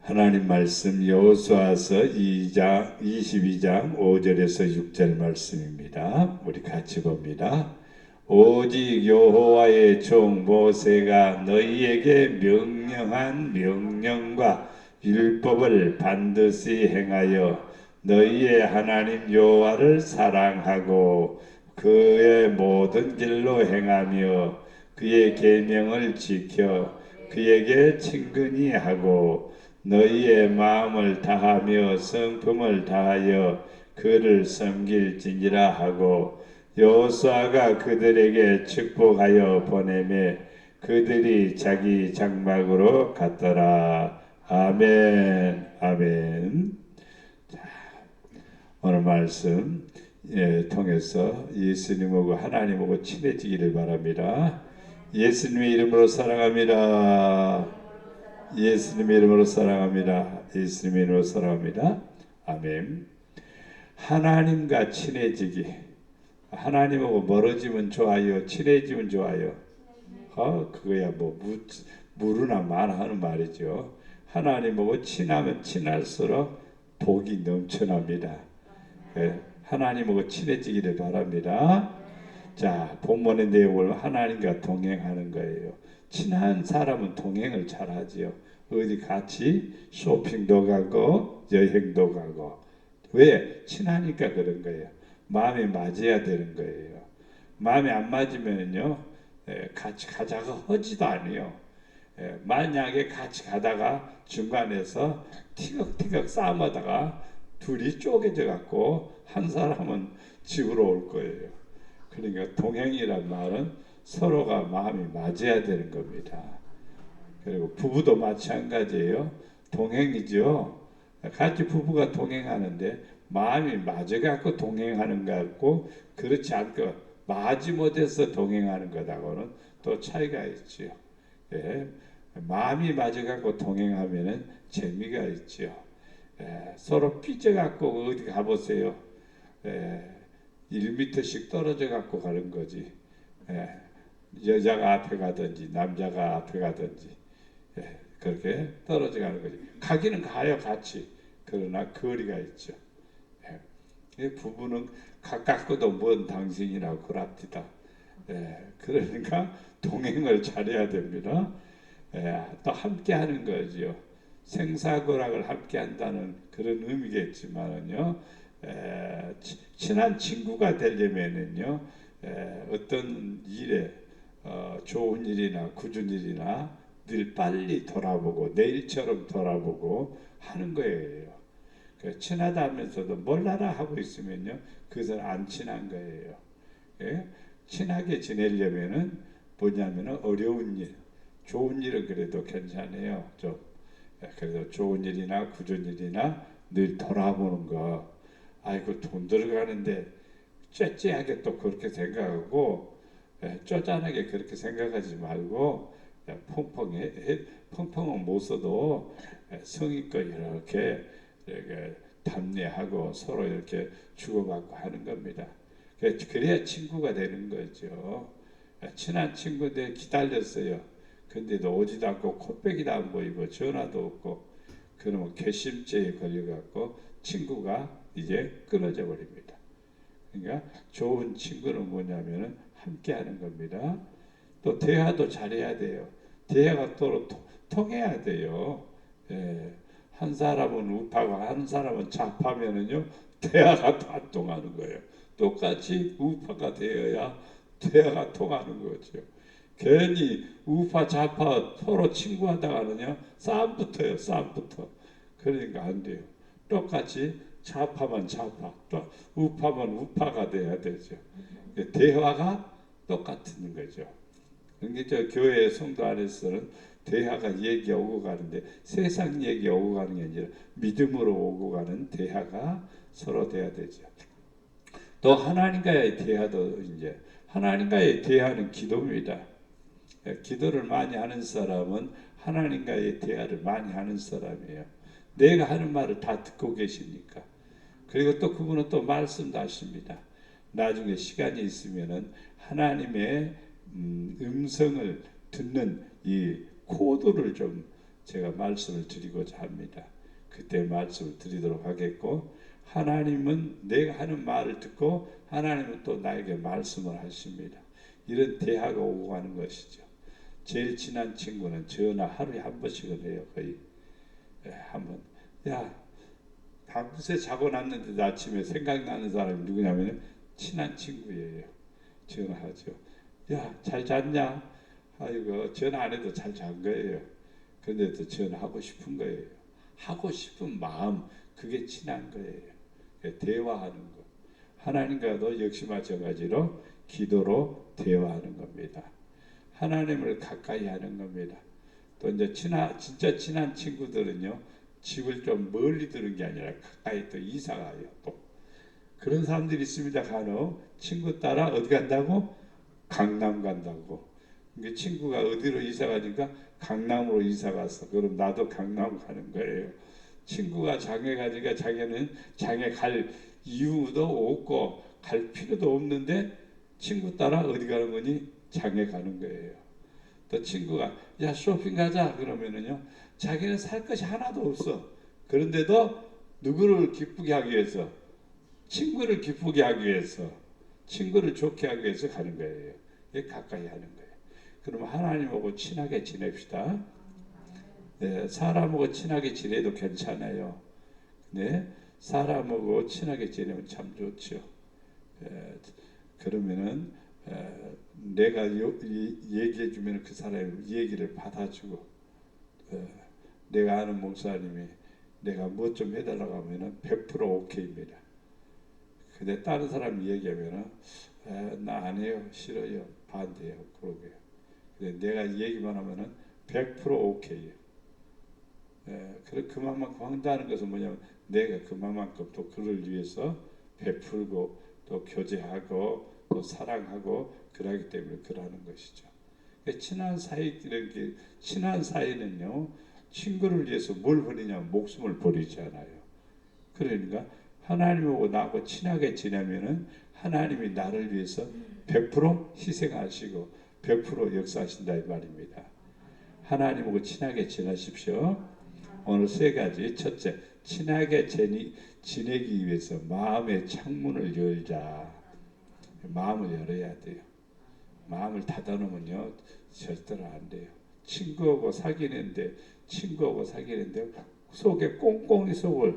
하나님 말씀 여호수아서 2장 22장 5절에서 6절 말씀입니다. 우리 같이 봅니다. 오직 여호와의 종 모세가 너희에게 명령한 명령과 율법을 반드시 행하여 너희의 하나님 여호와를 사랑하고 그의 모든 길로 행하며 그의 계명을 지켜 그에게 친근히 하고 너희의 마음을 다하며 성품을 다하여 그를 섬길지니라 하고 여호수아가 그들에게 축복하여 보내매 그들이 자기 장막으로 갔더라. 아멘. 아멘. 자, 오늘 말씀 통해서 예수님하고 하나님하고 친해지기를 바랍니다. 예수님의 이름으로 사랑합니다. 예수님의 이름으로 사랑합니다. 예수님의 이름으로 사랑합니다. 아멘. 하나님과 친해지기. 하나님하고 멀어지면 좋아요, 친해지면 좋아요. 그거야 뭐 무르나 마나 하는 말이죠. 하나님하고 친하면 친할수록 복이 넘쳐납니다. 하나님하고 친해지기를 바랍니다. 자, 본문의 내용을 하나님과 동행하는 거예요. 친한 사람은 동행을 잘하지요. 어디 같이 쇼핑도 가고 여행도 가고. 왜? 친하니까 그런 거예요. 마음이 맞아야 되는 거예요. 마음이 안 맞으면요, 같이 가자고 하지도 않아요. 만약에 같이 가다가 중간에서 티격태격 싸움하다가 둘이 쪼개져 갖고 한 사람은 집으로 올 거예요. 그러니까 동행이란 말은 서로가 마음이 맞아야 되는 겁니다. 그리고 부부도 마찬가지예요. 동행이죠. 같이 부부가 동행하는데 마음이 맞아갖고 동행하는 것 같고 그렇지 않고 맞지 못해서 동행하는 것하고는 또 차이가 있죠. 예, 마음이 맞아갖고 동행하면은 재미가 있죠. 서로 삐져갖고 어디 가보세요. 1m씩 떨어져 갖고 가는 거지. 여자가 앞에 가든지 남자가 앞에 가든지 그렇게 떨어져 가는 거지. 가기는 가요 같이. 그러나 거리가 있죠. 부부는 가깝고도 먼 당신이라고 그럽디다. 그러니까 동행을 잘해야 됩니다. 또 함께 하는 거죠. 생사고락을 함께 한다는 그런 의미겠지만은요. 친한 친구가 되려면은요. 어떤 일에 좋은 일이나 굳은 일이나 늘 빨리 돌아보고 내일처럼 돌아보고 하는 거예요. 친하다 하면서도 몰라라 하고 있으면요, 그것은 안 친한 거예요. 친하게 지내려면은 뭐냐면은 어려운 일, 좋은 일은 그래도 괜찮아요. 좀 그래도 좋은 일이나 굳은 일이나 늘 돌아보는 거. 아이고 돈 들어가는데 째째하게 또 그렇게 생각하고 쪼잔하게 그렇게 생각하지 말고 펑펑은 못 써도 성의껏 이렇게 담례하고 서로 이렇게 주고받고 하는 겁니다. 그래야 친구가 되는 거죠. 친한 친구인데 기다렸어요. 근데도 오지도 않고 코빼기도 안 보이고 전화도 없고 그러면 괘씸죄에 걸려갖고 친구가 이제 끊어져 버립니다. 그러니까 좋은 친구는 뭐냐면은 함께 하는 겁니다. 또 대화도 잘해야 돼요. 대화가 또 통해야 돼요. 한 사람은 우파고 한 사람은 좌파면은요 대화가 안 통하는 거예요. 똑같이 우파가 되어야 대화가 통하는 거죠. 괜히 우파 좌파 서로 친구하다가는요 싸움부터요, 싸움부터. 그러니까 안 돼요. 똑같이 좌파만 좌파, 또 우파만 우파가 돼야 되죠. 대화가 똑같은 거죠. 그러니까 저 교회 성도 안에서는 대화가 얘기 오고 가는데 세상 얘기 오고 가는 게 아니라 믿음으로 오고 가는 대화가 서로 돼야 되죠. 또 하나님과의 대화도 이제 하나님과의 대화는 기도입니다. 기도를 많이 하는 사람은 하나님과의 대화를 많이 하는 사람이에요. 내가 하는 말을 다 듣고 계시니까. 그리고 또 그분은 또 말씀도 하십니다. 나중에 시간이 있으면은 하나님의 음성을 듣는 이 코드를 좀 제가 말씀을 드리고자 합니다. 그때 말씀을 드리도록 하겠고, 하나님은 내가 하는 말을 듣고 하나님은 또 나에게 말씀을 하십니다. 이런 대화가 오고 가는 것이죠. 제일 친한 친구는 전화 하루에 한 번씩은 해요. 거의 한 번. 야, 밤새 자고 났는데도 아침에 생각나는 사람이 누구냐면 친한 친구예요. 전화하죠. 야, 잘 잤냐? 아이고, 전화 안 해도 잘 잔 거예요. 그런데도 전화하고 싶은 거예요. 하고 싶은 마음, 그게 친한 거예요. 대화하는 거. 하나님과도 역시 마찬가지로 기도로 대화하는 겁니다. 하나님을 가까이 하는 겁니다. 또 이제 진짜 친한 친구들은요, 집을 좀 멀리 두는 게 아니라 가까이 또 이사 가요. 또 그런 사람들이 있습니다. 간혹 친구 따라 어디 간다고? 강남 간다고. 친구가 어디로 이사 가니까 강남으로 이사 갔어. 그럼 나도 강남 가는 거예요. 친구가 장에 가니까 자기는 장에 갈 이유도 없고 갈 필요도 없는데 친구 따라 어디 가는 거니? 장에 가는 거예요. 또 친구가 야 쇼핑 가자 그러면은요, 자기는 살 것이 하나도 없어. 그런데도 누구를 기쁘게 하기 위해서, 친구를 기쁘게 하기 위해서, 친구를 좋게 하기 위해서 가는 거예요. 이게 가까이 하는 거예요. 그럼 하나님하고 친하게 지냅시다. 네, 사람하고 친하게 지내도 괜찮아요. 네, 사람하고 친하게 지내면 참 좋죠. 그러면은 내가 얘기해 주면 그 사람이 얘기를 받아주고, 내가 아는 목사님이 내가 뭐 좀 해달라고 하면은 100% 오케이입니다. 근데 다른 사람이 얘기하면은 나 안 해요, 싫어요, 반대요, 그러게요. 근데 내가 얘기만 하면은 100% 오케이예요. 그만큼 한다는 것은 뭐냐면 내가 그만큼 또 그를 위해서 베풀고 또 교제하고 또 사랑하고 그러기 때문에 그러는 것이죠. 친한 사이는요, 친구를 위해서 뭘 버리냐? 목숨을 버리지 않아요. 그러니까 하나님하고 나하고 친하게 지내면은 하나님이 나를 위해서 100% 희생하시고 100% 역사하신다 이 말입니다. 하나님하고 친하게 지내십시오. 오늘 세 가지. 첫째, 친하게 지내기 위해서 마음의 창문을 열자. 마음을 열어야 돼요. 마음을 닫아놓으면요, 절대로 안 돼요. 친구하고 사귀는데 속에 꽁꽁이 속을,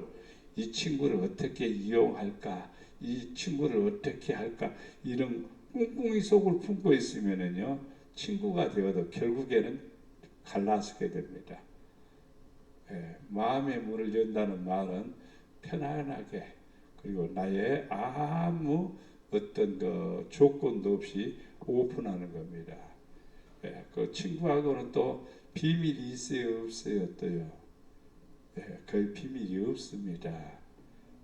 이 친구를 어떻게 이용할까, 이 친구를 어떻게 할까, 이런 꽁꽁이 속을 품고 있으면은요, 친구가 되어도 결국에는 갈라서게 됩니다. 마음의 문을 연다는 말은 편안하게, 그리고 나의 아무 어떤 그 조건도 없이 오픈하는 겁니다. 그 친구하고는 또 비밀이 있어요, 없어요, 또요? 거의 비밀이 없습니다.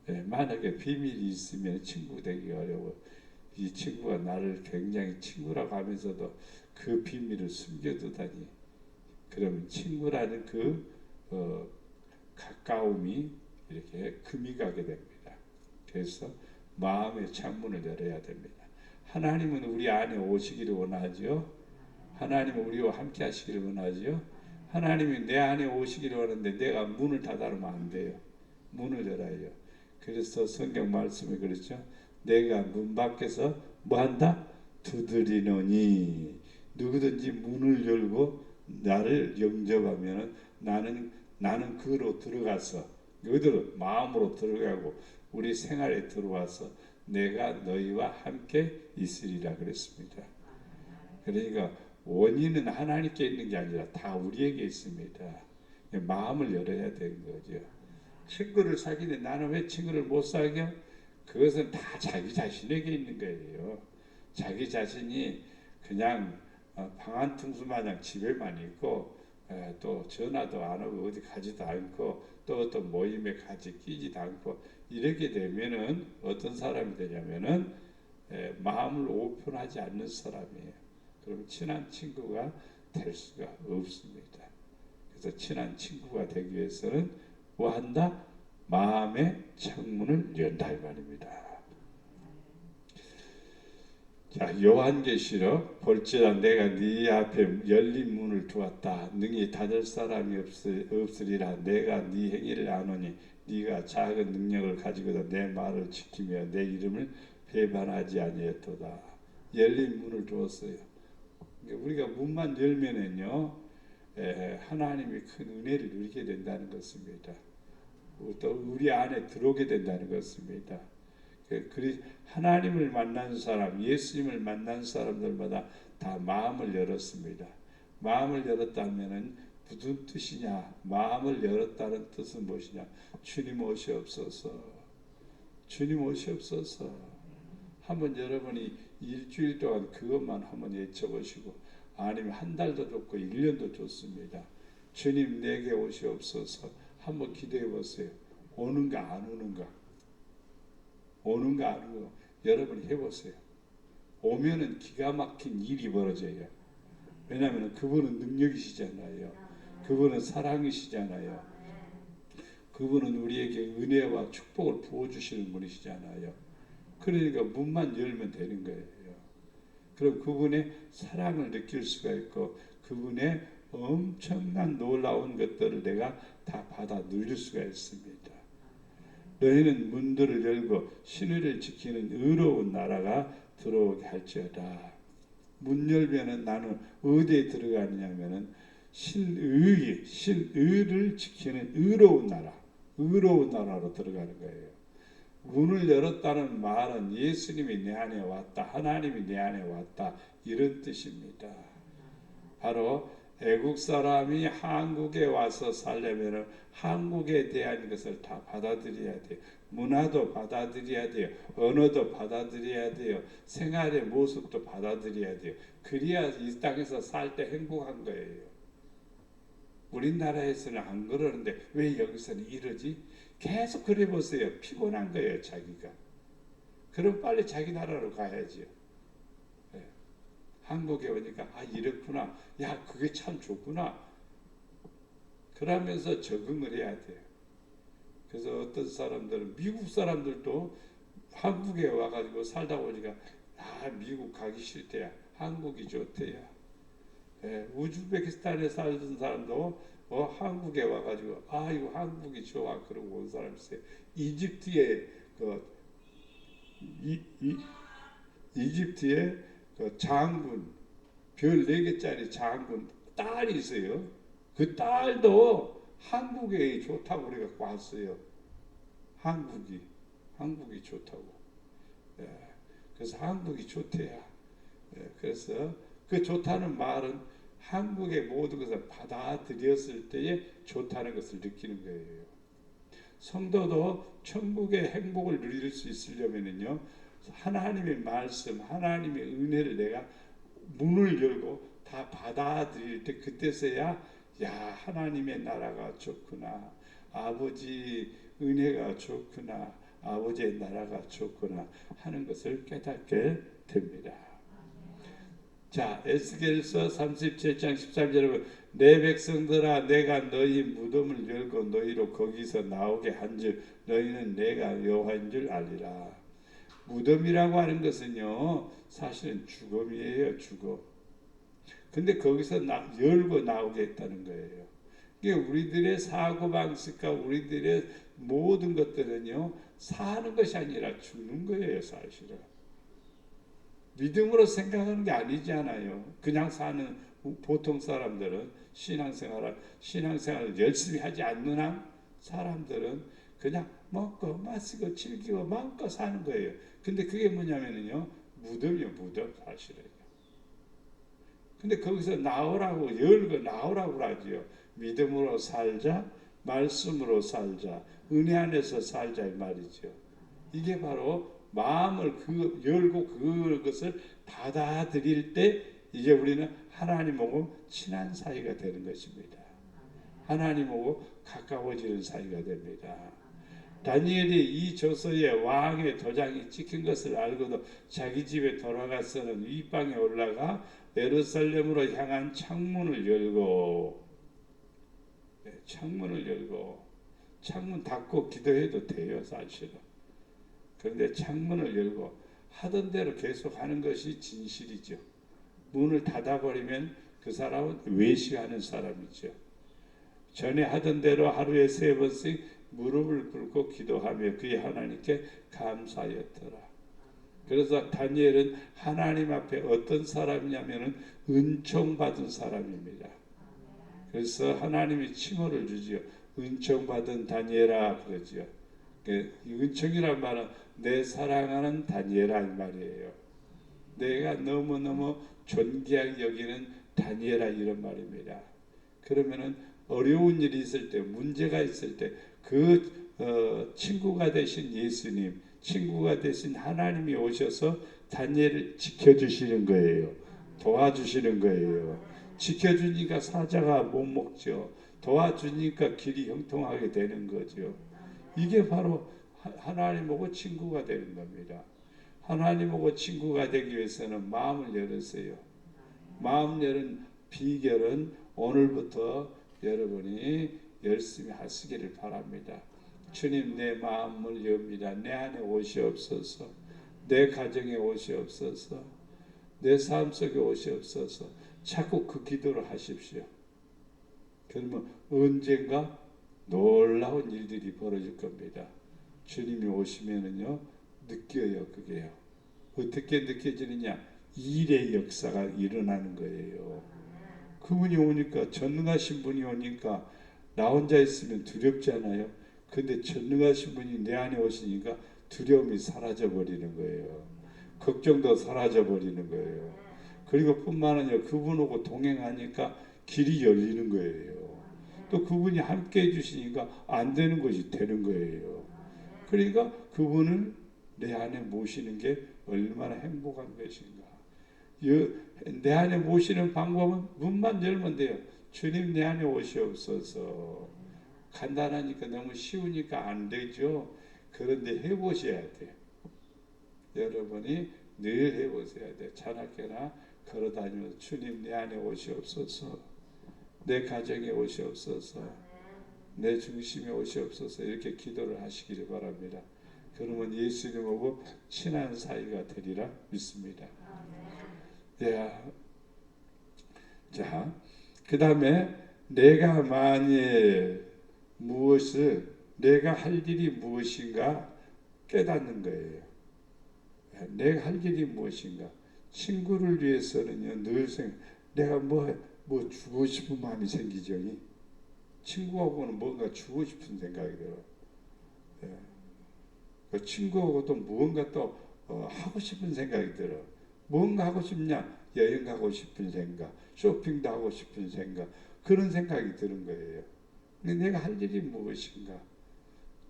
만약에 비밀이 있으면 친구 되기 어려워. 이 친구가 나를 굉장히 친구라고 하면서도 그 비밀을 숨겨두다니. 그러면 친구라는 가까움이 이렇게 금이 가게 됩니다. 그래서 마음의 창문을 열어야 됩니다. 하나님은 우리 안에 오시기를 원하죠. 하나님은 우리와 함께 하시기를 원하죠. 하나님이 내 안에 오시기를 원하는데 내가 문을 닫아놓으면 안 돼요. 문을 열어요. 그래서 성경 말씀에 그렇죠. 내가 문 밖에서 뭐 한다? 두드리노니. 누구든지 문을 열고 나를 영접하면 나는 그로 들어가서, 너희들 마음으로 들어가고 우리 생활에 들어와서 내가 너희와 함께 있으리라 그랬습니다. 그러니까 원인은 하나님께 있는 게 아니라 다 우리에게 있습니다. 마음을 열어야 되는 거죠. 친구를 사귀는데 나는 왜 친구를 못 사겨? 그것은 다 자기 자신에게 있는 거예요. 자기 자신이 그냥 방 한 퉁수 마냥 집에만 있고, 또 전화도 안 하고 어디 가지도 않고 또 어떤 모임에 같이 끼지도 않고 이렇게 되면은 어떤 사람이 되냐면은 마음을 오픈하지 않는 사람이에요. 그럼 친한 친구가 될 수가 없습니다. 그래서 친한 친구가 되기 위해서는 뭐 한다? 마음의 창문을 연다 이 말입니다. 자, 요한계시록 볼지라 내가 네 앞에 열린 문을 두었다. 능히 닫을 사람이 없으리라. 내가 네 행위를 아노니 네가 작은 능력을 가지고도 내 말을 지키며 내 이름을 배반하지 아니했도다. 열린 문을 두었어요. 우리가 문만 열면은요, 하나님이 큰 은혜를 누리게 된다는 것입니다. 또 우리 안에 들어오게 된다는 것입니다. 하나님을 만난 사람, 예수님을 만난 사람들마다 다 마음을 열었습니다. 마음을 열었다면은 무슨 뜻이냐? 마음을 열었다는 뜻은 무엇이냐? 주님 오시옵소서. 주님 오시옵소서. 한번 여러분이 일주일 동안 그것만 한번 외쳐보시고, 아니면 한 달도 좋고 1년도 좋습니다. 주님 내게 오시옵소서. 한번 기도해 보세요. 오는가 안 오는가? 오는가 안 오는가? 여러분이 해보세요. 오면은 기가 막힌 일이 벌어져요. 왜냐하면 그분은 능력이시잖아요. 그분은 사랑이시잖아요. 그분은 우리에게 은혜와 축복을 부어주시는 분이시잖아요. 그러니까 문만 열면 되는 거예요. 그럼 그분의 사랑을 느낄 수가 있고 그분의 엄청난 놀라운 것들을 내가 다 받아 누릴 수가 있습니다. 너희는 문들을 열고 신의를 지키는 의로운 나라가 들어오게 할지어다. 문 열면은 나는 어디에 들어가느냐면은 신의를 지키는 의로운 나라로 들어가는 거예요. 문을 열었다는 말은 예수님이 내 안에 왔다, 하나님이 내 안에 왔다, 이런 뜻입니다. 바로 애국 사람이 한국에 와서 살려면 한국에 대한 것을 다 받아들여야 돼요. 문화도 받아들여야 돼요. 언어도 받아들여야 돼요. 생활의 모습도 받아들여야 돼요. 그래야 이 땅에서 살 때 행복한 거예요. 우리나라에서는 안 그러는데 왜 여기서는 이러지? 계속 그래 보세요. 피곤한 거예요, 자기가. 그럼 빨리 자기 나라로 가야죠. 네. 한국에 오니까 이렇구나. 야, 그게 참 좋구나. 그러면서 적응을 해야 돼요. 그래서 어떤 사람들은 미국 사람들도 한국에 와가지고 살다 보니까 미국 가기 싫대야. 한국이 좋대야. 우즈베키스탄에 살던 사람도 한국에 와가지고 이거 한국이 좋아 그러고 온 사람 있어요. 이집트에 이집트에 장군 별 4개짜리 장군 딸이 있어요. 그 딸도 한국에 좋다고 그래갖고 왔어요. 한국이 좋다고. 그래서 한국이 좋대야. 그래서 그 좋다는 말은 한국의 모든 것을 받아들였을 때에 좋다는 것을 느끼는 거예요. 성도도 천국의 행복을 누릴 수 있으려면요, 하나님의 말씀, 하나님의 은혜를 내가 문을 열고 다 받아들일 때 그때서야 하나님의 나라가 좋구나, 아버지 은혜가 좋구나, 아버지의 나라가 좋구나 하는 것을 깨닫게 됩니다. 자, 에스겔서 37장 13절에 내 백성들아 내가 너희 무덤을 열고 너희로 거기서 나오게 한즉 너희는 내가 여호와인 줄 알리라. 무덤이라고 하는 것은요 사실은 죽음이에요. 죽음. 근데 거기서 열고 나오게 했다는 거예요. 이게 우리들의 사고방식과 우리들의 모든 것들은요 사는 것이 아니라 죽는 거예요. 사실은 믿음으로 생각하는 게 아니잖아요. 그냥 사는 보통 사람들은 신앙생활을 열심히 하지 않는 한 사람들은 그냥 먹고 마시고 즐기고 마음껏 사는 거예요. 근데 그게 뭐냐면요 무덤이요. 무덤 사실은. 근데 거기서 나오라고 열고 나오라고 하지요. 믿음으로 살자, 말씀으로 살자, 은혜 안에서 살자 이 말이죠. 이게 바로 마음을 열고 그것을 받아들일 때 이제 우리는 하나님하고 친한 사이가 되는 것입니다. 하나님하고 가까워지는 사이가 됩니다. 다니엘이 이 조서에 왕의 도장이 찍힌 것을 알고도 자기 집에 돌아가서는 윗방에 올라가 예루살렘으로 향한 창문을 열고 창문 닫고 기도해도 돼요. 사실은. 그런데 창문을 열고 하던 대로 계속 하는 것이 진실이죠. 문을 닫아버리면 그 사람은 외식하는 사람이죠. 전에 하던 대로 하루에 3번씩 무릎을 꿇고 기도하며 그의 하나님께 감사하였더라. 그래서 다니엘은 하나님 앞에 어떤 사람이냐면 은총 받은 사람입니다. 그래서 하나님이 칭호를 주지요. 은총 받은 다니엘아 그러지요. 은총이란 말은 내 사랑하는 다니엘아 이 말이에요. 내가 너무너무 존귀하게 여기는 다니엘아 이런 말입니다. 그러면은 어려운 일이 있을 때, 문제가 있을 때 그 친구가 되신 예수님, 친구가 되신 하나님이 오셔서 다니엘을 지켜주시는 거예요. 도와주시는 거예요. 지켜주니까 사자가 못 먹죠. 도와주니까 길이 형통하게 되는 거죠. 이게 바로 하나님하고 친구가 되는 겁니다. 하나님하고 친구가 되기 위해서는 마음을 열으세요. 마음 여는 비결은 오늘부터 여러분이 열심히 하시기를 바랍니다. 주님 내 마음을 엽니다. 내 안에 오시옵소서. 내 가정에 오시옵소서. 내 삶 속에 오시옵소서. 자꾸 그 기도를 하십시오. 그러면 언젠가 놀라운 일들이 벌어질 겁니다. 주님이 오시면은요 느껴요. 그게요. 어떻게 느껴지느냐? 일의 역사가 일어나는 거예요. 그분이 오니까, 전능하신 분이 오니까 나 혼자 있으면 두렵잖아요. 근데 전능하신 분이 내 안에 오시니까 두려움이 사라져 버리는 거예요. 걱정도 사라져 버리는 거예요. 그리고 뿐만 아니라 그분하고 동행하니까 길이 열리는 거예요. 또 그분이 함께 해주시니까 안 되는 것이 되는 거예요. 그러니까 그분을 내 안에 모시는 게 얼마나 행복한 것인가. 내 안에 모시는 방법은 문만 열면 돼요. 주님 내 안에 오시옵소서. 간단하니까 너무 쉬우니까 안 되죠. 그런데 해보셔야 돼요. 여러분이 늘 해보셔야 돼요. 자나깨나 걸어다니면서 주님 내 안에 오시옵소서. 내 가정에 오시옵소서. 내 중심에 오시옵소서. 이렇게 기도를 하시기를 바랍니다. 그러면 예수님하고 친한 사이가 되리라 믿습니다. 네. 자, 그 다음에 내가 만일 내가 할 일이 무엇인가 깨닫는 거예요. 내가 할 일이 무엇인가. 친구를 위해서는요, 늘 내가 뭐 주고 싶은 마음이 생기죠. 친구하고는 뭔가 주고 싶은 생각이 들어요. 그 친구하고도 무언가 또 하고 싶은 생각이 들어요. 뭔가 하고 싶냐? 여행 가고 싶은 생각, 쇼핑도 하고 싶은 생각, 그런 생각이 드는 거예요. 근데 내가 할 일이 무엇인가?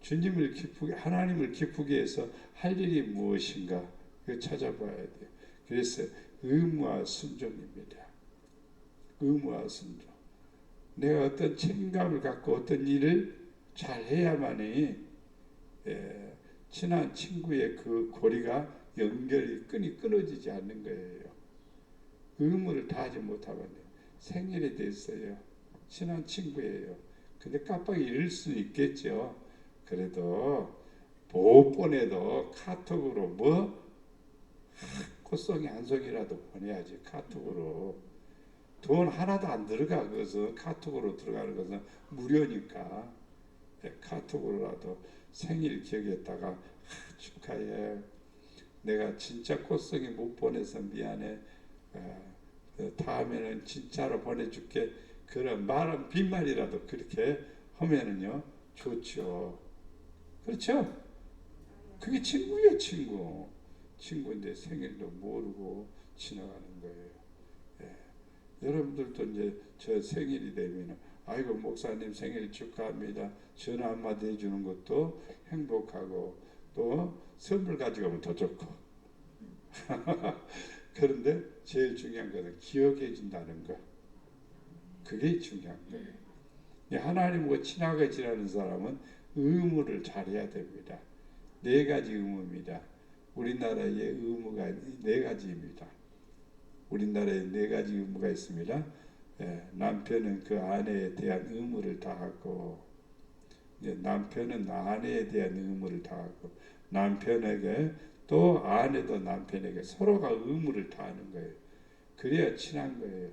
주님을 기쁘게, 하나님을 기쁘게 해서 할 일이 무엇인가? 그걸 찾아봐야 돼요. 그래서 의무와 순종입니다. 의무와 순종. 내가 어떤 책임감을 갖고 어떤 일을 잘 해야만이 친한 친구의 그 고리가 끈이 끊어지지 않는 거예요. 의무를 다하지 못하면 생일에 됐어요. 친한 친구예요. 근데 깜빡 잊을 수 있겠죠. 그래도 못 보내도 카톡으로 콧송이 한 송이라도 보내야지. 카톡으로 돈 하나도 안 들어가. 그것은 카톡으로 들어가는 것은 무료니까 카톡으로라도 생일 기억했다가 축하해. 내가 진짜 꽃송이 못 보내서 미안해. 다음에는 진짜로 보내줄게. 그런 말은 빈말이라도 그렇게 하면은요 좋죠. 그렇죠? 그게 친구예요. 친구인데 생일도 모르고 지나가는 거예요. 여러분들도 이제 저 생일이 되면 아이고 목사님 생일 축하합니다. 전화 한마디 해주는 것도 행복하고 또 선물 가져가면 더 좋고 그런데 제일 중요한 것은 기억해 준다는 거. 그게 중요한 거예요. 하나님과 친하게 지내는 사람은 의무를 잘해야 됩니다. 4가지 의무입니다. 우리나라의 의무가 4가지입니다. 우리나라에 4가지 의무가 있습니다. 남편은 그 아내에 대한 의무를 다하고, 남편은 아내에 대한 의무를 다하고, 남편에게 또 아내도 남편에게 서로가 의무를 다하는 거예요. 그래야 친한 거예요.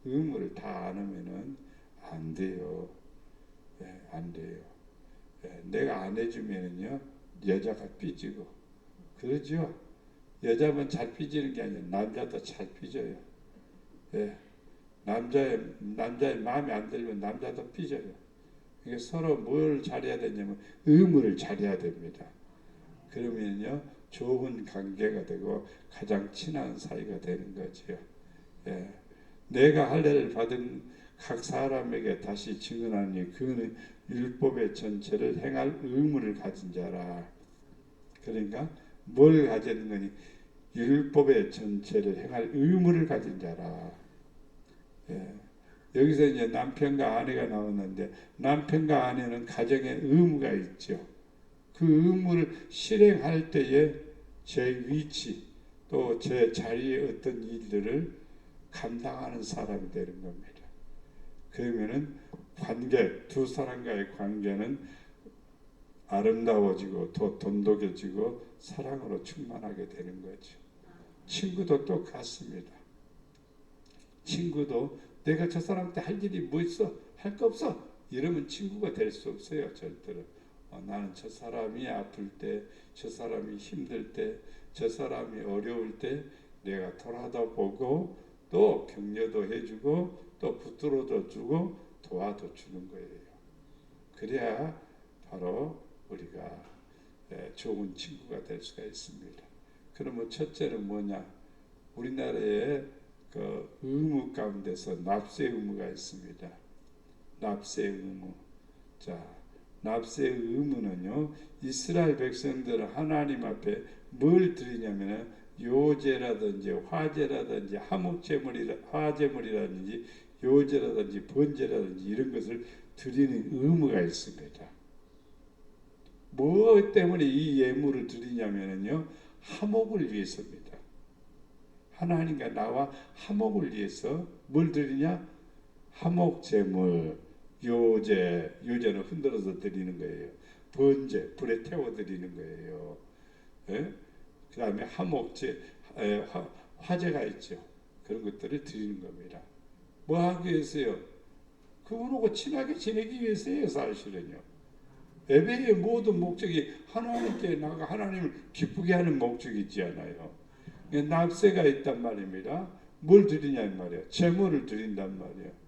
의무를 다 안 하면은 안 돼요. 예, 안 돼요. 예, 내가 안 해주면은요 여자가 삐지고 그러죠. 여자만 잘 삐지는 게 아니라 남자도 잘 삐져요. 예, 남자의 마음에 안 들면 남자도 삐져요. 이게 서로 뭘 잘해야 되냐면 의무를 잘해야 됩니다. 그러면요 좋은 관계가 되고 가장 친한 사이가 되는 거지요. 예. 내가 할례를 받은 각 사람에게 다시 증언하니 그는 율법의 전체를 행할 의무를 가진 자라. 그러니까 뭘 가지는 거니? 율법의 전체를 행할 의무를 가진 자라. 예. 여기서 이제 남편과 아내가 나왔는데 남편과 아내는 가정에 의무가 있죠. 그 의무를 실행할 때에 제 위치 또 제 자리에 어떤 일들을 감당하는 사람이 되는 겁니다. 그러면은 두 사람과의 관계는 아름다워지고 더 돈독해지고 사랑으로 충만하게 되는 거죠. 친구도 똑같습니다. 친구도 내가 저 사람한테 할 일이 뭐 있어? 할 거 없어? 이러면 친구가 될 수 없어요. 절대로. 나는 저 사람이 아플 때, 저 사람이 힘들 때, 저 사람이 어려울 때 내가 돌아다 보고 또 격려도 해주고 또 붙들어도 주고 도와도 주는 거예요. 그래야 바로 우리가 좋은 친구가 될 수가 있습니다. 그러면 첫째는 뭐냐? 우리나라에 그 의무 가운데서 납세 의무가 있습니다. 납세 의무. 자, 납세 의무는요, 이스라엘 백성들은 하나님 앞에 뭘 드리냐면은 요제라든지 화제라든지 화제물이라든지 요제라든지 번제라든지 이런 것을 드리는 의무가 있습니다. 뭐 때문에 이 예물을 드리냐면요, 화목을 위해서입니다. 하나님과 나와 화목을 위해서 뭘 드리냐? 화목 제물, 요제는 흔들어서 드리는 거예요. 번제, 불에 태워 드리는 거예요. 예? 그 다음에 화제가 있죠. 그런 것들을 드리는 겁니다. 뭐 하기 위해서요? 그분하고 친하게 지내기 위해서요, 사실은요. 예배의 모든 목적이 하나님께 나가 하나님을 기쁘게 하는 목적이 있지 않아요. 납세가 있단 말입니다. 뭘 드리냐 이 말이에요. 제물을 드린단 말이에요.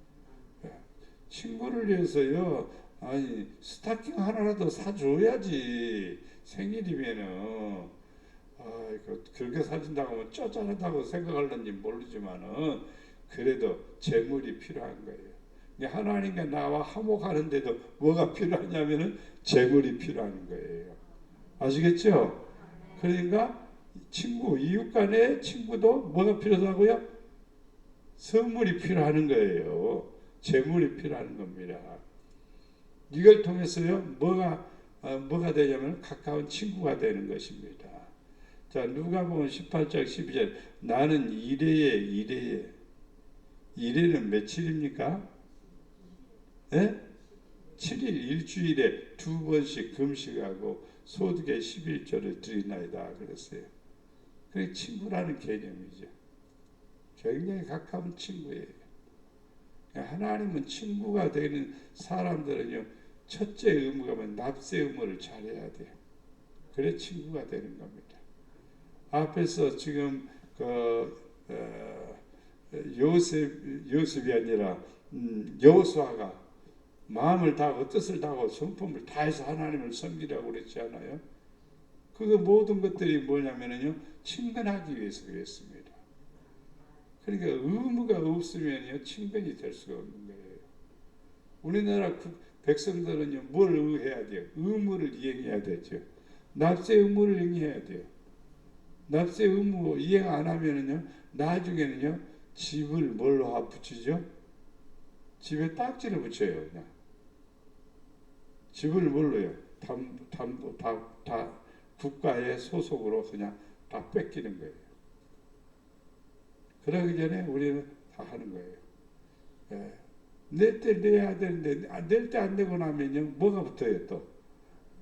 친구를 위해서요. 아니 스타킹 하나라도 사줘야지. 생일이면은 그렇게 사준다고 하면 쪼잔하다고 생각할는지 모르지만은 그래도 제물이 필요한 거예요. 하나님과 나와 화목하는데도 뭐가 필요하냐면은 제물이 필요한 거예요. 아시겠죠? 그러니까 이웃 간의 친구도 뭐가 필요하고요? 선물이 필요한 거예요. 제물이 필요한 겁니다. 이걸 통해서요, 뭐가 되냐면 가까운 친구가 되는 것입니다. 자, 누가복음 18장 12절 나는 이래는 며칠입니까? 네? 7일 일주일에 2번씩 금식하고 소득의 11조를 드리나이다 그랬어요. 그게 친구라는 개념이죠. 굉장히 가까운 친구예요. 하나님은 친구가 되는 사람들은요, 첫째 의무가 뭐 납세 의무를 잘해야 돼요. 그래 친구가 되는 겁니다. 앞에서 지금 요셉이 아니라 여호수아가 마음을 다하고 뜻을 다하고 성품을 다해서 하나님을 섬기라고 그랬지 않아요? 그 모든 것들이 뭐냐면요, 친근하기 위해서 그랬습니다. 그러니까 의무가 없으면요, 친근이 될 수가 없는 거예요. 우리나라 백성들은요, 뭘 해야 돼요? 의무를 이행해야 되죠. 납세 의무를 이행해야 돼요. 납세 의무 이행 안 하면은요, 나중에는요, 집을 뭘로 붙이죠? 집에 딱지를 붙여요, 그냥. 집을 뭘로요? 다 국가의 소속으로 그냥 다 뺏기는 거예요. 그러기 전에 우리는 다 하는 거예요. 예. 낼 때 내야 되는데 낼 때 안 내고 나면요 뭐가 붙어요 또?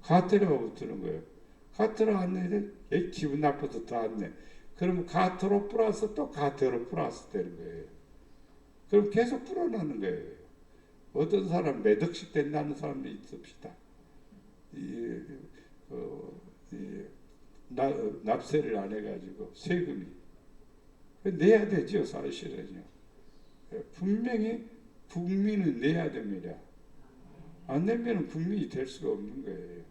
과태료가 붙는 거예요. 가트로 안 내는데 기분 나빠서 더 안 내. 그러면 가트로 플러스 또 가트로 플러스 되는 거예요. 그럼 계속 불어나는 거예요. 어떤 사람 몇 억씩 된다는 사람도 있습니다. 이, 이 납세를 안 해가지고 세금이 내야 되죠. 사실은요. 분명히 국민은 내야 됩니다. 안 내면 국민이 될 수가 없는 거예요.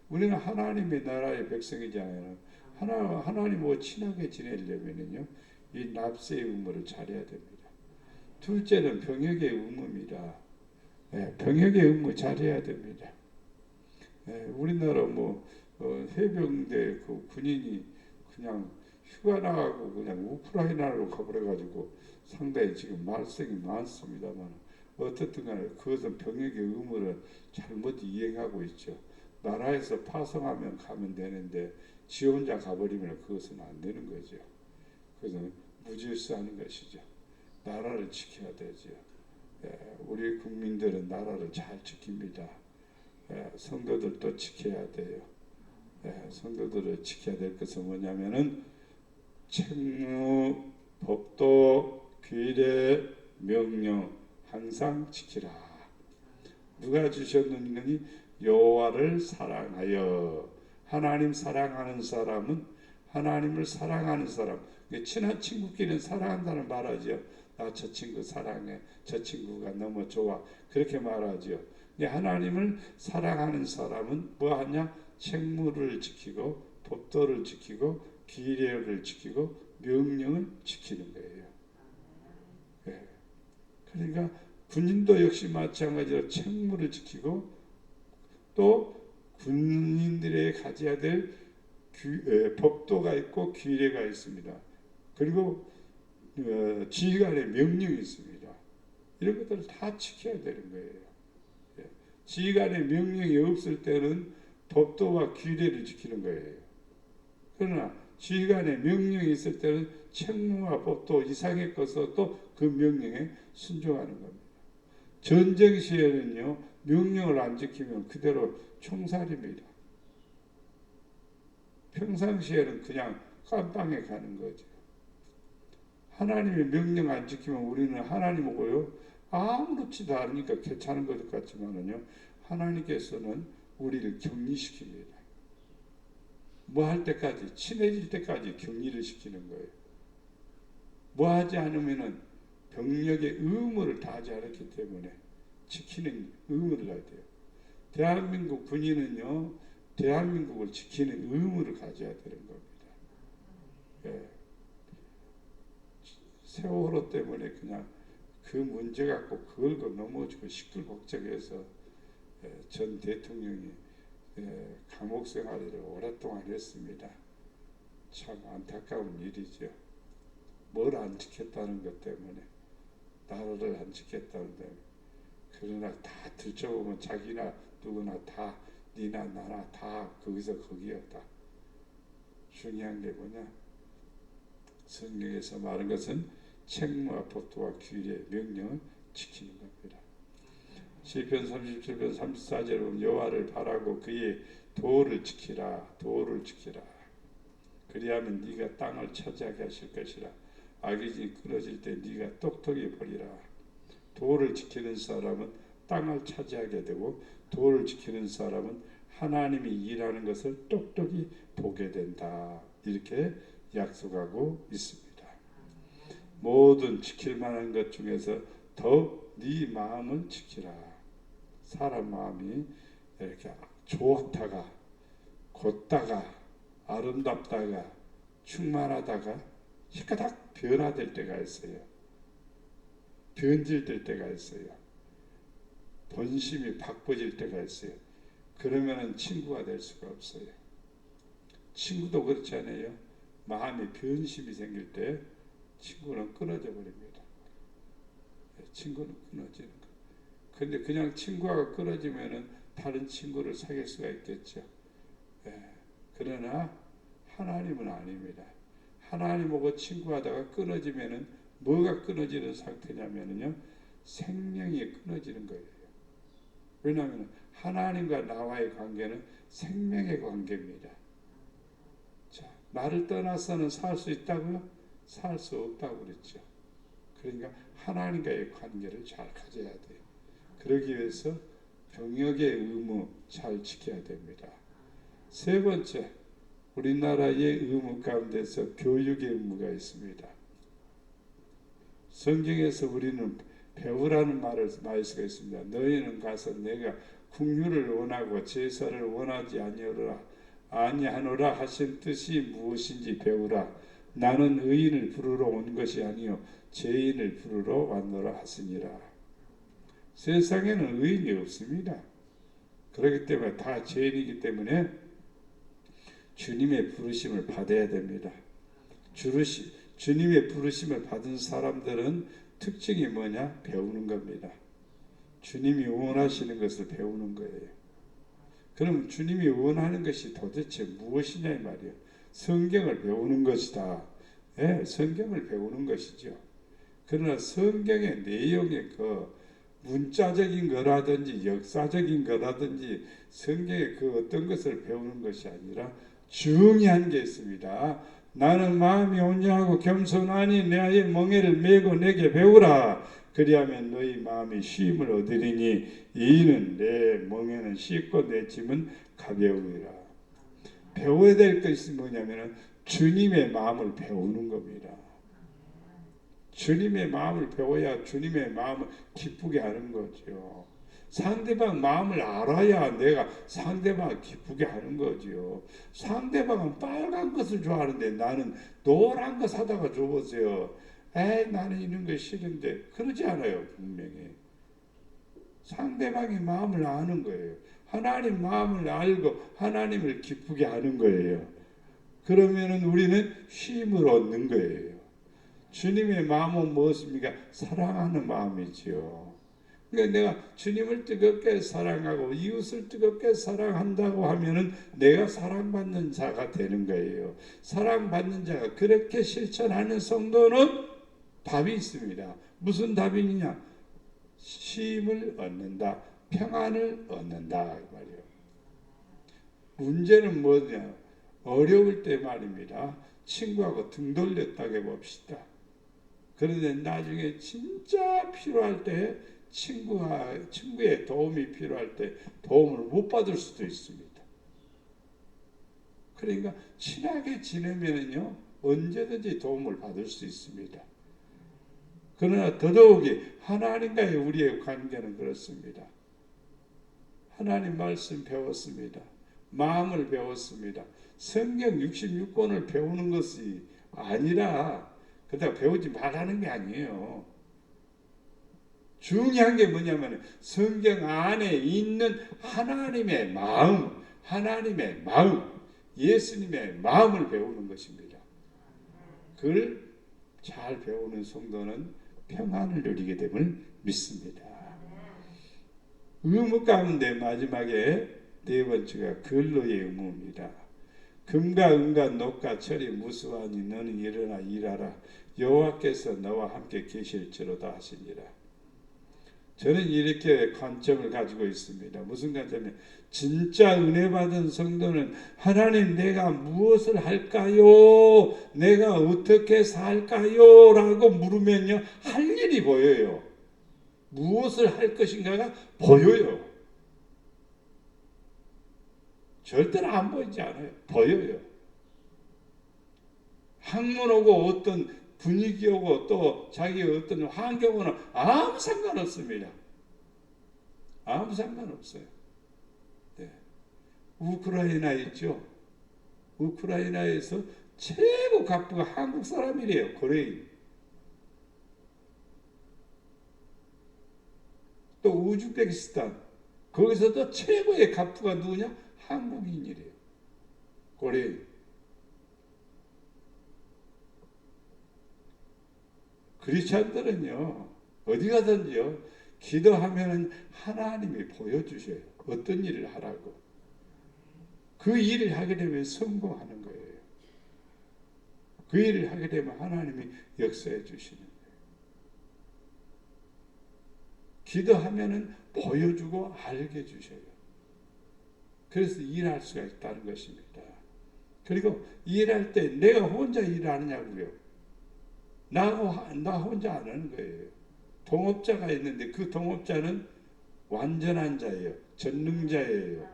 우리는 하나님의 나라의 백성이잖아요. 하나님하고 친하게 지내려면요, 이 납세의 의무를 잘해야 됩니다. 둘째는 병역의 의무입니다. 병역의 의무 잘해야 됩니다. 우리나라 해병대 그 군인이 그냥 휴가 나가고 그냥 우크라이나로 가버려가지고 상당히 지금 말썽이 많습니다만 어떻든 간에 그것은 병역의 의무를 잘못 이행하고 있죠. 나라에서 파송하면 가면 되는데 지 혼자 가버리면 그것은 안 되는 거죠. 그것은 무질서하는 것이죠. 나라를 지켜야 되죠. 우리 국민들은 나라를 잘 지킵니다. 성도들도 지켜야 돼요. 성도들을 지켜야 될 것은 뭐냐면은 책무, 법도, 규례, 명령 항상 지키라. 누가 주셨느니 여호와를 사랑하여. 하나님 사랑하는 사람은 하나님을 사랑하는 사람. 친한 친구끼리는 사랑한다는 말하죠. 나 저 친구 사랑해. 저 친구가 너무 좋아. 그렇게 말하죠. 하나님을 사랑하는 사람은 뭐 하냐? 책무를 지키고 법도를 지키고 규례를 지키고 명령을 지키는 거예요. 그러니까 군인도 역시 마찬가지로 책무를 지키고 또 군인들의 가져야 될 법도가 있고 규례가 있습니다. 그리고 지휘관의 명령이 있습니다. 이런 것들을 다 지켜야 되는 거예요. 지휘관의 명령이 없을 때는 법도와 규례를 지키는 거예요. 그러나 지휘관의 명령이 있을 때는 책무와 법도 이상의 것을 또 그 명령에 순종하는 겁니다. 전쟁 시에는요, 명령을 안 지키면 그대로 총살입니다. 평상시에는 그냥 깜빵에 가는 거죠. 하나님의 명령 안 지키면 우리는 하나님하고요, 아무렇지도 않으니까 괜찮은 것 같지만은요, 하나님께서는 우리를 격리시킵니다. 뭐 할 때까지, 친해질 때까지 격리를 시키는 거예요. 뭐 하지 않으면은 병력의 의무를 다하지 않았기 때문에 지키는 의무를 가야 돼요. 대한민국 군인은요, 대한민국을 지키는 의무를 가져야 되는 겁니다. 세월호 때문에 그냥 그 문제 갖고 그걸 넘어지고 시끌벅적해서 전 대통령이 감옥 생활을 오랫동안 했습니다. 참 안타까운 일이죠. 뭘 안 지켰다는 것 때문에, 나라를 안 지켰다는 때문에. 그러나 다 들춰보면 자기나 누구나 다 니나 나나 다 거기서 거기였다. 중요한 게 뭐냐? 성경에서 말한 것은 책무와 법도와 규례, 명령을 지키는 겁니다. 시편 37편 34절에 보면 여호와를 바라고 그의 도를 지키라. 도를 지키라. 그리하면 네가 땅을 차지하게 하실 것이라. 악이 끊어질 때 네가 똑똑히 보리라. 도를 지키는 사람은 땅을 차지하게 되고 도를 지키는 사람은 하나님이 일하는 것을 똑똑히 보게 된다. 이렇게 약속하고 있습니다. 모든 지킬 만한 것 중에서 더욱 네 마음을 지키라. 사람 마음이 이렇게 좋다가 곧다가 아름답다가 충만하다가 시가닥 변화될 때가 있어요. 변질될 때가 있어요. 본심이 바꿔질 때가 있어요. 그러면은 친구가 될 수가 없어요. 친구도 그렇지 않아요? 마음에 변심이 생길 때 친구는 끊어져 버립니다. 친구는 끊어지는 거. 근데 그냥 친구가 끊어지면은 다른 친구를 사귈 수가 있겠죠. 그러나 하나님은 아닙니다. 하나님하고 친구하다가 끊어지면은 뭐가 끊어지는 상태냐면요, 생명이 끊어지는 거예요. 왜냐하면 하나님과 나와의 관계는 생명의 관계입니다. 나를 떠나서는 살 수 있다고요? 살 수 없다고 그랬죠. 그러니까 하나님과의 관계를 잘 가져야 돼요. 그러기 위해서 병역의 의무 잘 지켜야 됩니다. 세 번째, 우리나라의 의무 가운데서 교육의 의무가 있습니다. 성경에서 우리는 배우라는 말을 많이 쓰고 있습니다. 너희는 가서 내가 긍휼을 원하고 제사를 원하지 아니하노라 하신 뜻이 무엇인지 배우라. 나는 의인을 부르러 온 것이 아니요 죄인을 부르러 왔노라 하시니라. 세상에는 의인이 없습니다. 그렇기 때문에 다 죄인이기 때문에 주님의 부르심을 받아야 됩니다. 주님의 부르심을 받은 사람들은 특징이 뭐냐? 배우는 겁니다. 주님이 원하시는 것을 배우는 거예요. 그럼 주님이 원하는 것이 도대체 무엇이냐 이 말이에요. 성경을 배우는 것이다. 예, 성경을 배우는 것이죠. 그러나 성경의 내용의 그 문자적인 거라든지 역사적인 거라든지 성경의 그 어떤 것을 배우는 것이 아니라 중요한 게 있습니다. 나는 마음이 온유하고 겸손하니 내 멍에를 메고 내게 배우라. 그리하면 너희 마음이 쉼을 얻으리니 이는 내 멍에는 쉽고 내 짐은 가벼우리라. 배워야 될 것이 뭐냐면 주님의 마음을 배우는 겁니다. 주님의 마음을 배워야 주님의 마음을 기쁘게 하는 거죠. 상대방 마음을 알아야 내가 상대방을 기쁘게 하는 거죠. 상대방은 빨간 것을 좋아하는데 나는 노란 거 사다가 줘보세요. 에이 나는 이런 거 싫은데 그러지 않아요. 분명히 상대방의 마음을 아는 거예요. 하나님 마음을 알고 하나님을 기쁘게 하는 거예요. 그러면은 우리는 쉼을 얻는 거예요. 주님의 마음은 무엇입니까? 사랑하는 마음이지요. 그러니까 내가 주님을 뜨겁게 사랑하고 이웃을 뜨겁게 사랑한다고 하면은 내가 사랑받는 자가 되는 거예요. 사랑받는 자가 그렇게 실천하는 성도는 답이 있습니다. 무슨 답이냐? 쉼을 얻는다. 평안을 얻는다. 말이에요. 문제는 뭐냐? 어려울 때 말입니다. 친구하고 등 돌렸다고 해봅시다. 그런데 나중에 진짜 필요할 때 친구의 도움이 필요할 때 도움을 못 받을 수도 있습니다. 그러니까 친하게 지내면요 언제든지 도움을 받을 수 있습니다. 그러나 더더욱이 하나님과의 우리의 관계는 그렇습니다. 하나님 말씀 배웠습니다. 마음을 배웠습니다. 성경 66권을 배우는 것이 아니라 그러다 배우지 말라는 게 아니에요. 중요한 게 뭐냐면 성경 안에 있는 하나님의 마음, 예수님의 마음을 배우는 것입니다. 그걸 잘 배우는 성도는 평안을 누리게 됨을 믿습니다. 의무 가운데 마지막에 네 번째가 근로의 의무입니다. 금과 은과 녹과 철이 무수하니 너는 일어나 일하라. 여호와께서 너와 함께 계실지로다 하시니라. 저는 이렇게 관점을 가지고 있습니다. 무슨 관점이냐? 진짜 은혜 받은 성도는 하나님 내가 무엇을 할까요? 내가 어떻게 살까요? 라고 물으면요 할 일이 보여요. 무엇을 할 것인가가 보여요. 절대로 안 보이지 않아요. 보여요. 학문 오고 어떤 분위기 오고 또 자기 어떤 환경 오고 아무 상관없습니다. 아무 상관없어요. 네. 우크라이나 있죠. 우크라이나에서 최고 갑부가 한국 사람이래요. 고레인. 또 우즈베키스탄 거기서도 최고의 갑부가 누구냐? 한국인이래요. 고레인. 크리스찬들은요 어디 가든지요 기도하면은 하나님이 보여주셔요. 어떤 일을 하라고. 그 일을 하게 되면 성공하는 거예요. 그 일을 하게 되면 하나님이 역사해 주시는 거예요. 기도하면은 보여주고 알게 주셔요. 그래서 일할 수가 있다는 것입니다. 그리고 일할 때 내가 혼자 일하느냐고요. 나 혼자 안 하는 거예요. 동업자가 있는데 그 동업자는 완전한 자예요. 전능자예요.